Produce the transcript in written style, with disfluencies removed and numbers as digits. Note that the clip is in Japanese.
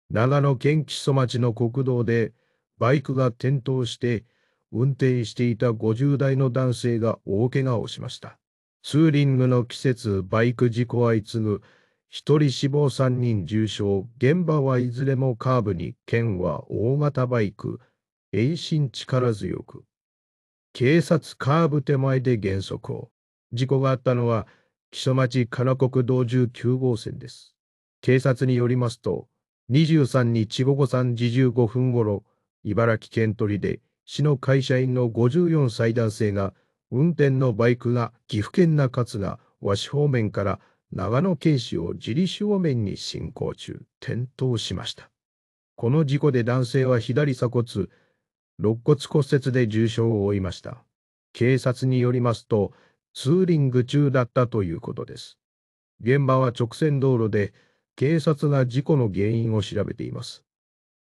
長野県木曽町の国道でバイクが転倒して運転していた50代の男性が大怪我をしました。ツーリングの季節、バイク事故相次ぐ、1人死亡3人重傷、現場はいずれもカーブに、県は大型バイク、永進力強く。警察カーブ手前で減速を。事故があったのは、木曽町唐国道19号線です。警察によりますと、23日午後3時15分ごろ、茨城県取で市の会社員の54歳男性が、運転のバイクが岐阜県中津川和紙方面から長野県市を自利方面に進行中、転倒しました。この事故で男性は左鎖骨、肋骨骨折で重傷を負いました。警察によりますと、ツーリング中だったということです。現場は直線道路で、警察が事故の原因を調べています。